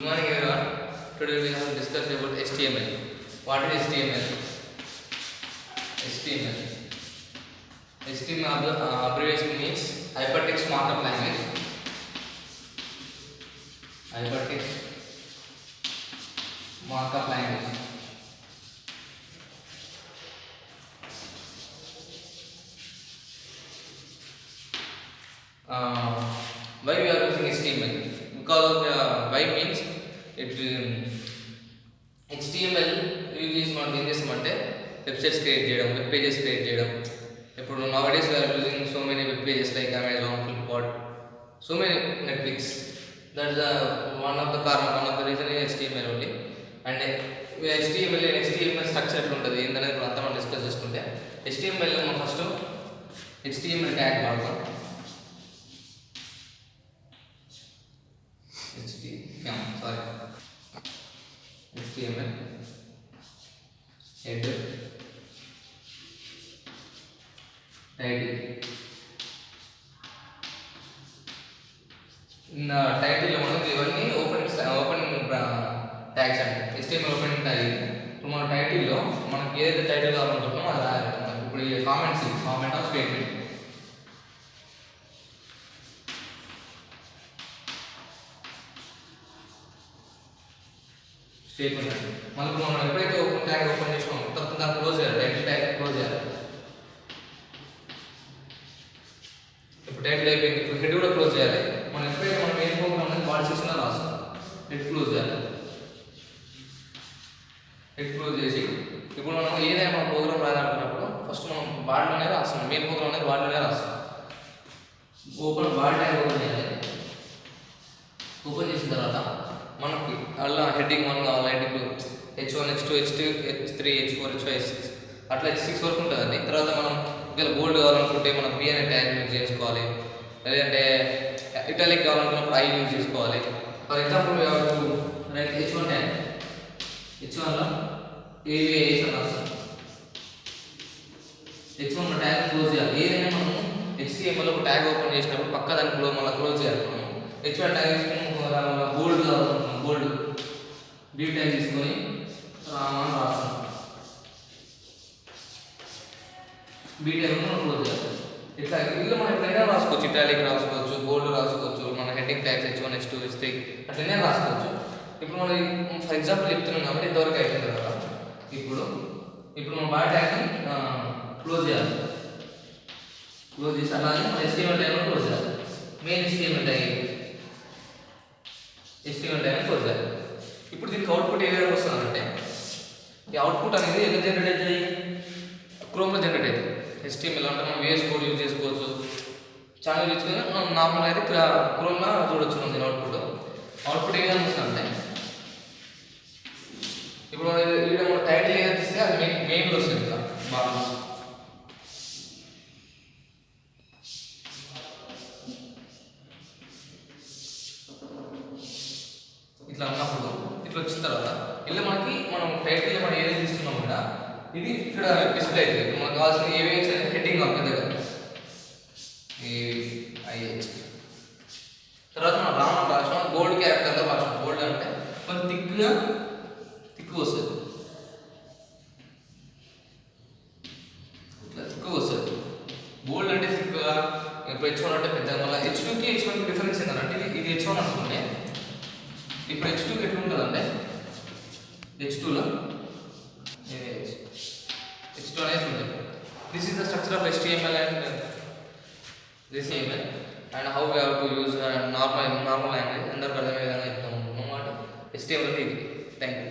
Good morning everyone. Today we have to discuss about HTML. What is HTML? HTML. HTML abbreviation means Hypertext Markup Language. Hypertext Markup Language. Why we are using HTML? Because of why means it HTML use మనం ఏం చేస్తామంటే websites create చేయడం, web pages create చేయడం. ఇప్పుడు nowadays we are using so many web pages like Amazon, Flipkart, so many Netflix. That's the one of the reason is HTML only. And HTML structure ఎట్లా ఉంటుంది ఏంటనేది ఇప్పుడు అంతా మనం discuss చేసుకుంటే HTML మనం ఫస్ట్ HTML ట్యాగ్ వాడతాం. HTML header title. In title లో మనం ఇవన్నీ ఓపెన్ ట్యాగ్స్ అంటే HTML ఓపెనింగ్ ట్యాగ్. ఇప్పుడు మన టైటిల్ లో మనకి ఏదైతే టైటిల్ కావాలనుకుంటున్నామో అది రాయాలి. ఇప్పుడు ఈ కామెంట్ ఆఫ్ స్టేట్మెంట్. స్టేట్మెంట్ అంటే మళ్ళీ మనం ఎప్పుడైతే ఓపెన్ ట్యాగ్ ఓపెన్ చేసినామో తర్వాత దాన్ని క్లోజ్ చేయాలి. టైటిల్ ట్యాగ్ క్లోజ్ చేయాలి. ఇప్పుడు టైటిల్ అయిపోయింది. ఇప్పుడు హెడ్ కూడా క్లోజ్ చేయాలి. మనం ఎప్పుడైతే మనం మెయిన్ ప్రోగ్రామ్ అనేది వాడి సెక్షన్లో రాస్తాం. హెడ్ క్లోజ్ చేయాలి. హెడ్ క్లోజ్ చేసి ఇప్పుడు మనం ఏదైనా మన ప్రోగ్రామ్ రాయాలనుకున్నప్పుడు ఫస్ట్ మనం బాడీలోనే రాస్తాం. మెయిన్ ప్రోగ్రామ్ అనేది బాడీలోనే రాస్తాం. బాడీ ట్యాగ్ ఓపెన్ చేయాలి. ఓపెన్ చేసిన తర్వాత మనకి అలా హెడ్డింగ్ 1 కావాలి, heading 2, H1, H2, H3, H4, H5, H6 అట్లా H6 వరకు ఉంటుంది. తర్వాత మనం ఒకవేళ బోల్డ్ కావాలనుకుంటే మనం B అనే ట్యాగ్ యూజ్ చేసుకోవాలి. లేదంటే ఇటాలిక్ కావాలనుకున్నప్పుడు I యూజ్ చేసుకోవాలి. For example right H1 tag. H1లో AVIS అని వస్తాం. H1 ట్యాగ్ క్లోజ్ చేయాలి. ఏదైనా మనం HTML ఒక ట్యాగ్ ఓపెన్ చేసినప్పుడు పక్క దానికి మళ్ళీ క్లోజ్ చేయాలి. మనం H1 ట్యాగ్ తీసుకుని బోల్డ్ కావాలనుకున్నాం, బోల్డ్ B ట్యాగ్ తీసుకొని రామని రాస్తాం. B ట్యాగ్ మనం క్లోజ్ చేయాలి. ఇట్లా ఇందులో మనం ఎట్లయినా రాసుకోవచ్చు. ఇటాలిక్ రాసుకోవచ్చు, బోల్డ్ రాసుకోవచ్చు, మన heading tags H1, H2, H3 అట్లనే రాసుకోవచ్చు. ఇప్పుడు మనం ఫర్ ఎగ్జాంపుల్ చెప్తున్నాం కాబట్టి ఇంతవరకు అయిపోయింది కదా. ఇప్పుడు మనం బాడీ ట్యాగ్ని క్లోజ్ చేయాలి. క్లోజ్ చేసి అలాగే మన HTML ట్యాగ్ని క్లోజ్ చేయాలి. మెయిన్ HTML ట్యాగ్ క్లోజ్ చేయాలి. ఇప్పుడు దీనికి అవుట్పుట్ ఏ విధంగా వస్తుందంటే ఈ అవుట్పుట్ అనేది ఎలా జనరేట్ అవుతుంది? క్రోమ్లో జనరేట్ అవుతుంది. HTML అంటే మనం VS కోడ్ యూజ్ చేసుకోవచ్చు. చాలా యూజ్ చేసుకుని మనం నార్మల్గా అయితే క్రోమ్లో చూడొచ్చు. దీని అవుట్పుట్ ఏ విధంగా వస్తుందంటే ఇప్పుడు వీడియో టైటిల్ ఏదైతే ఇస్తే అది మెయిన్లో వస్తుంది కదా బాగా. ఇట్లా ఉన్నప్పుడు ఇట్లా వచ్చిన తర్వాత ఇలా మనం టైటిల్ మనం ఏదైతే ఇస్తున్నాం కదా ఇది ఇక్కడ డిస్ప్లే అవుతుంది. ఇప్పుడు మనకు కావాల్సిన ఏవిహెచ్ అనేది హెడ్డింగ్ అవుతుంది కదా, AVIH. తర్వాత మనం రామన్ రాసినాం, బోల్డ్ క్యారెక్టర్లో రాసినాం. బోల్డ్ అంటే కొంచెం తిక్కుగా వస్తుంది. ఇట్లా తిక్కుగా వస్తుంది. బోల్డ్ అంటే తిక్కుగా. ఇప్పుడు H1 అంటే పెద్ద. మళ్ళీ H2కి H1కి డిఫరెన్స్ ఏంటంటే ఇది H1 అనుకుంటే ఇప్పుడు H2కి ఎట్లా ఉంటుందంటే H2లో H2 అనేది ఉంటుంది. This is the structure of HTML and how we have to use normal language. అందరికీ అర్థమయ్యే విధంగా చెప్తాము అన్నమాట. HTML ఇది. Thank you.